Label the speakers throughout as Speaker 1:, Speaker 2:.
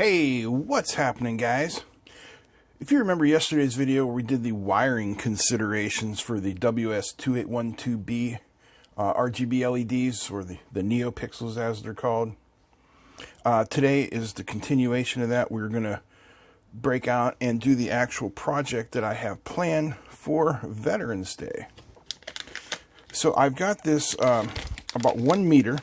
Speaker 1: Hey, what's happening, guys? If you remember yesterday's video where we did the wiring considerations for the WS2812B RGB LEDs, or the Neopixels as they're called, today is the continuation of that. We're going to break out and do the actual project that I have planned for Veterans Day. So I've got this about 1 meter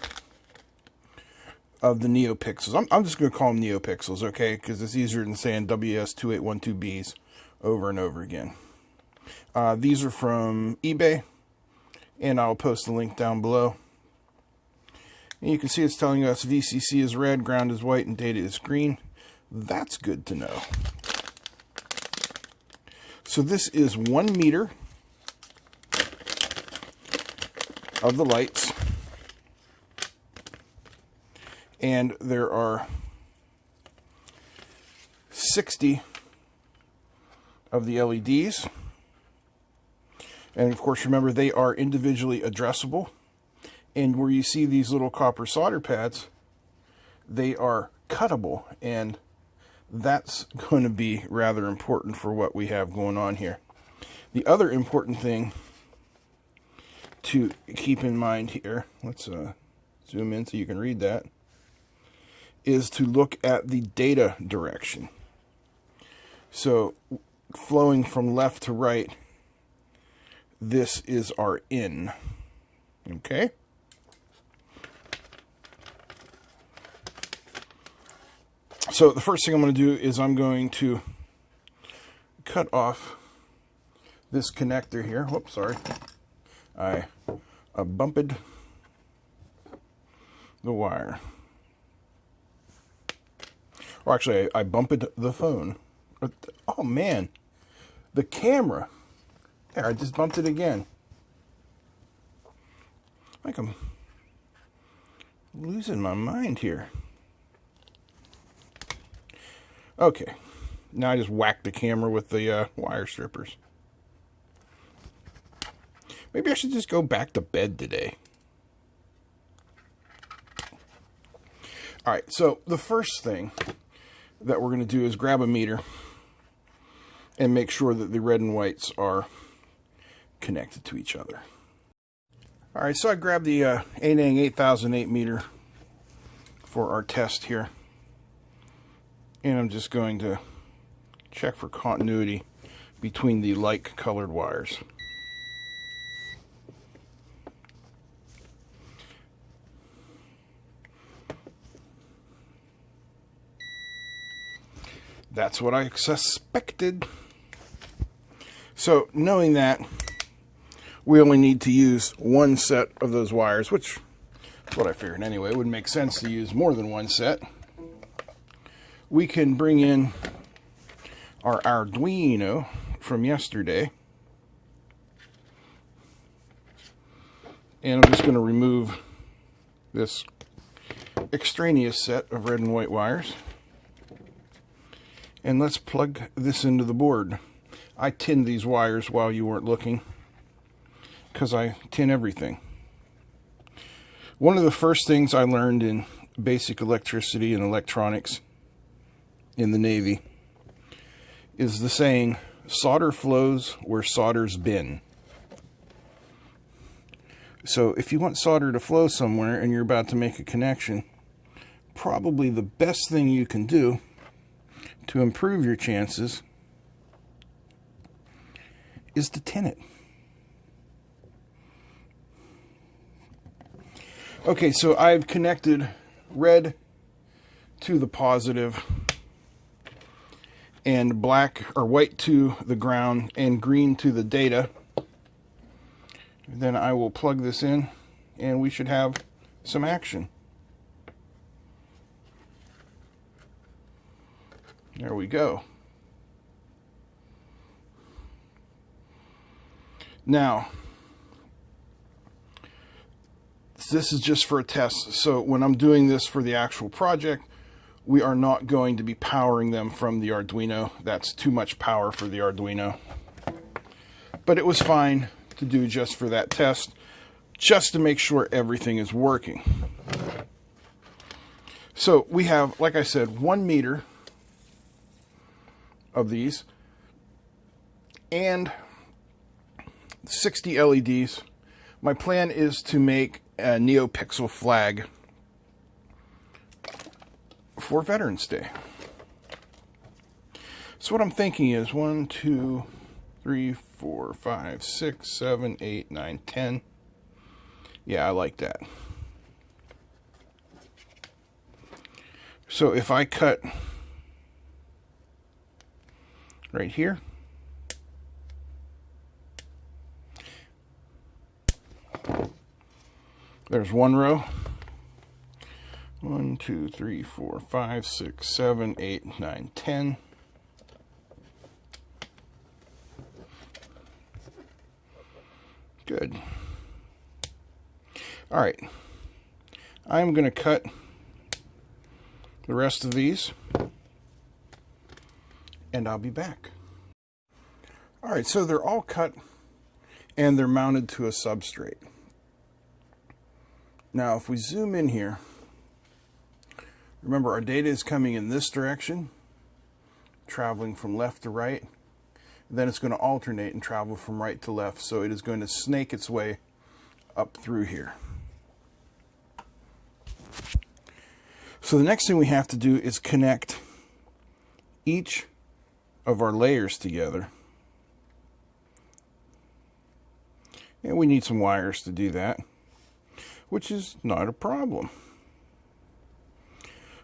Speaker 1: of the Neopixels. I'm just going to call them Neopixels, okay? Because it's easier than saying WS2812Bs over and over again. These are from eBay, and I'll post the link down below. And you can see it's telling us VCC is red, ground is white, and data is green. That's good to know. So this is 1 meter of the lights. And there are 60 of the LEDs. And of course, remember, they are individually addressable. And where you see these little copper solder pads, they are cuttable. And that's going to be rather important for what we have going on here. The other important thing to keep in mind here, let's zoom in so you can read that, is to look at the data direction. So flowing from left to right, this is our in. Okay? So the first thing I'm going to do is I'm going to cut off this connector here. Whoops, sorry. I bumped the wire. Or actually, I bumped the phone. Oh, man. The camera. There, I just bumped it again. Like I'm losing my mind here. Okay. Now I just whacked the camera with the wire strippers. Maybe I should just go back to bed today. Alright, so the first thing that we're going to do is grab a meter and make sure that the red and whites are connected to each other. Alright, so I grabbed the ANANG 8008 meter for our test here. And I'm just going to check for continuity between the like colored wires. That's what I suspected. So, knowing that, we only need to use one set of those wires, which is what I figured anyway. It would make sense to use more than one set. We can bring in our Arduino from yesterday. And I'm just going to remove this extraneous set of red and white wires. And let's plug this into the board. I tinned these wires while you weren't looking, because I tin everything. One of the first things I learned in basic electricity and electronics in the Navy is the saying, solder flows where solder's been. So if you want solder to flow somewhere and you're about to make a connection, probably the best thing you can do to improve your chances is to tin it. Okay, so I've connected red to the positive and black or white to the ground and green to the data. Then I will plug this in and we should have some action. There we go. Now, this is just for a test. So when I'm doing this for the actual project, we are not going to be powering them from the Arduino. That's too much power for the Arduino. But it was fine to do just for that test, just to make sure everything is working. So we have, like I said, 1 meter of these and 60 LEDs. My plan is to make a Neopixel flag for Veterans Day. So what I'm thinking is 1, 2, 3, 4, 5, 6, 7, 8, 9, 10. Yeah, I like that. So if I cut right here, there's one row. 1, 2, 3, 4, 5, 6, 7, 8, 9, 10. Good. All right. I'm going to cut the rest of these, and I'll be back. All right, so they're all cut, and they're mounted to a substrate. Now, if we zoom in here, remember our data is coming in this direction, traveling from left to right. Then it's going to alternate and travel from right to left, so it is going to snake its way up through here. So the next thing we have to do is connect each of our layers together. And we need some wires to do that, which is not a problem.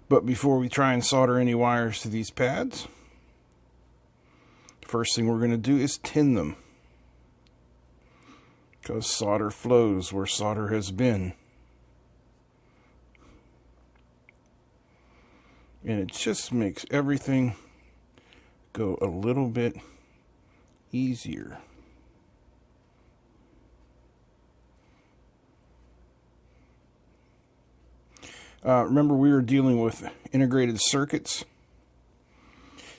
Speaker 1: But before we try and solder any wires to these pads, first thing we're going to do is tin them, because solder flows where solder has been. And it just makes everything go a little bit easier. Remember, we were dealing with integrated circuits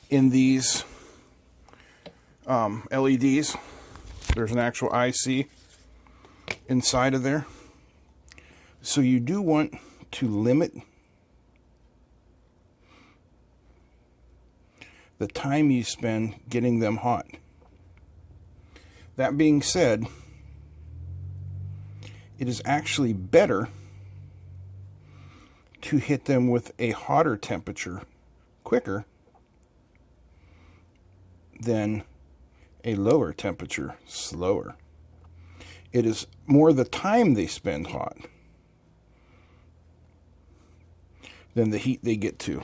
Speaker 1: in these LEDs. There's an actual IC inside of there. So you do want to limit the time you spend getting them hot. That being said, it is actually better to hit them with a hotter temperature quicker than a lower temperature slower. It is more the time they spend hot than the heat they get to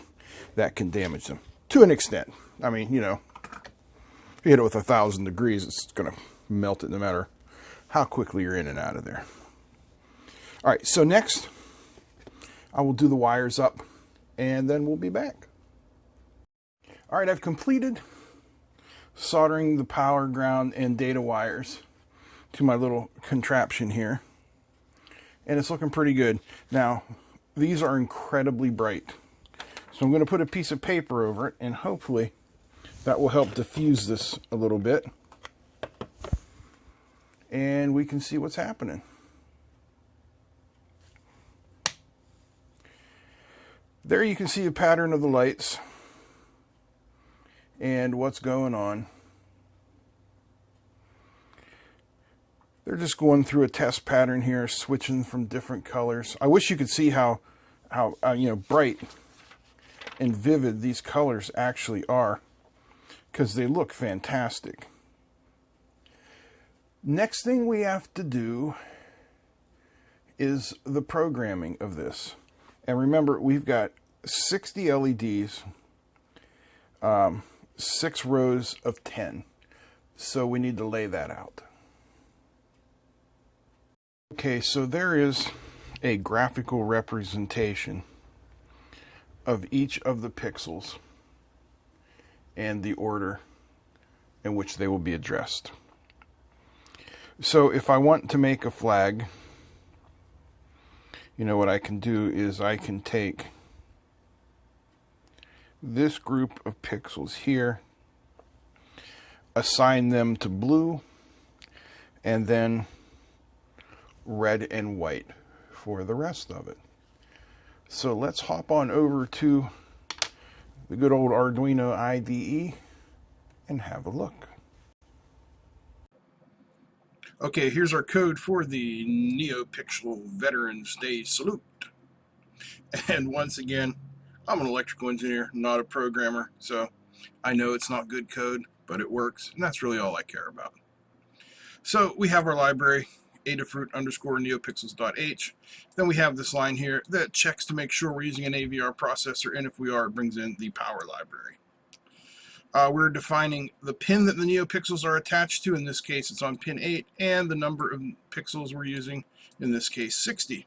Speaker 1: that can damage them to an extent. I mean, you know, if you hit it with 1,000 degrees, it's going to melt it no matter how quickly you're in and out of there. All right, so next I will do the wires up, and then we'll be back. All right, I've completed soldering the power, ground, and data wires to my little contraption here, and it's looking pretty good. Now, these are incredibly bright, so I'm going to put a piece of paper over it, and hopefully that will help diffuse this a little bit, and we can see what's happening. There you can see a pattern of the lights and what's going on. They're just going through a test pattern here, switching from different colors. I wish you could see how you know, bright and vivid these colors actually are, because they look fantastic. Next thing we have to do is the programming of this. And remember, we've got 60 LEDs, 6 rows of 10. So we need to lay that out. Okay, so there is a graphical representation of each of the pixels and the order in which they will be addressed. So if I want to make a flag, you know what I can do is I can take this group of pixels here, assign them to blue, and then red and white for the rest of it. So let's hop on over to the good old Arduino IDE, and have a look.
Speaker 2: Okay, here's our code for the Neopixel Veterans Day Salute. And once again, I'm an electrical engineer, not a programmer, so I know it's not good code, but it works, and that's really all I care about. So we have our library, Adafruit _neopixels.h. Then we have this line here that checks to make sure we're using an AVR processor, and if we are, it brings in the power library. We're defining the pin that the NeoPixels are attached to. In this case, it's on pin 8, and the number of pixels we're using, in this case, 60.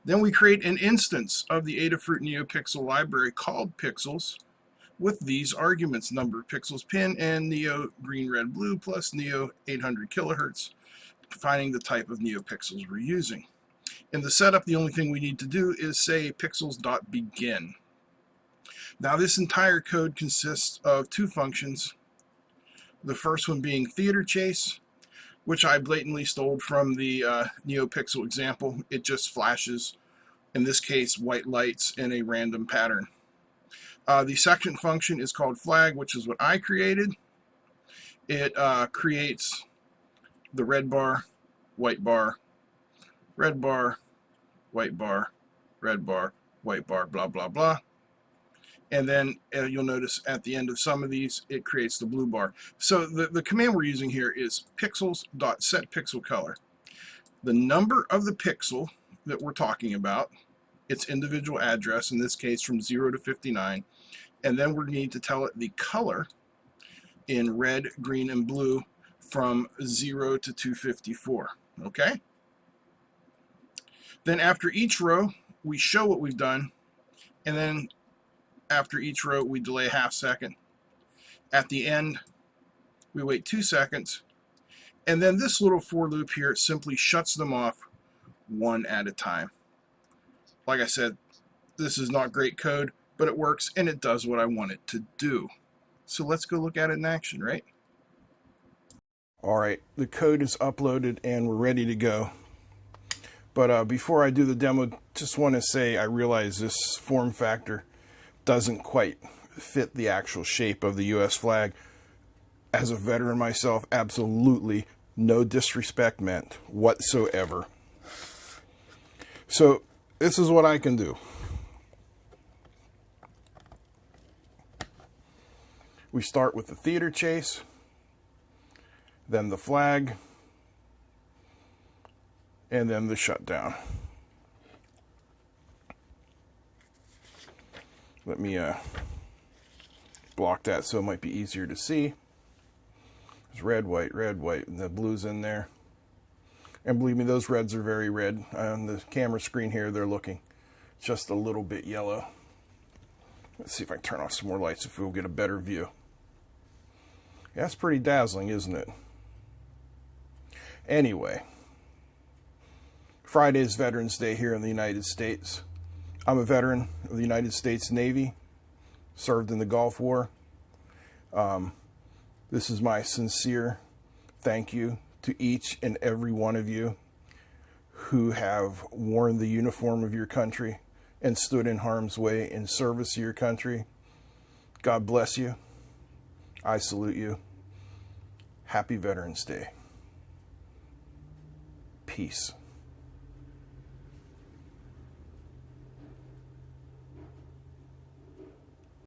Speaker 2: Then we create an instance of the Adafruit NeoPixel library called Pixels with these arguments: number pixels pin and Neo green, red, blue plus Neo 800 kilohertz, defining the type of NeoPixels we're using. In the setup, the only thing we need to do is say pixels.begin. Now this entire code consists of two functions. The first one being theater chase, which I blatantly stole from the Neopixel example. It just flashes, in this case, white lights in a random pattern. The second function is called flag, which is what I created. It creates the red bar, white bar, red bar, white bar, red bar, white bar, blah, blah, blah. And then you'll notice at the end of some of these, it creates the blue bar. So the command we're using here is pixels.setPixelColor. The number of the pixel that we're talking about, its individual address, in this case from 0 to 59, and then we need to tell it the color in red, green, and blue from 0 to 254. Okay? Then after each row, we show what we've done, and then after each row, we delay a half second. At the end, we wait 2 seconds, and then this little for loop here simply shuts them off one at a time. Like I said, this is not great code, but it works, and it does what I want it to do. So let's go look at it in action, right?
Speaker 1: All right, the code is uploaded, and we're ready to go. But before I do the demo, just want to say I realize this form factor doesn't quite fit the actual shape of the US flag. As a veteran myself, absolutely no disrespect meant whatsoever. So this is what I can do. We start with the theater chase, then the flag, and then the shutdown. Let me block that so it might be easier to see. There's red, white, and the blue's in there. And believe me, those reds are very red. On the camera screen here, they're looking just a little bit yellow. Let's see if I can turn off some more lights if we'll get a better view. Yeah, that's pretty dazzling, isn't it? Anyway, Friday is Veterans Day here in the United States. I'm a veteran of the United States Navy, served in the Gulf War. This is my sincere thank you to each and every one of you who have worn the uniform of your country and stood in harm's way in service to your country. God bless you. I salute you. Happy Veterans Day. Peace.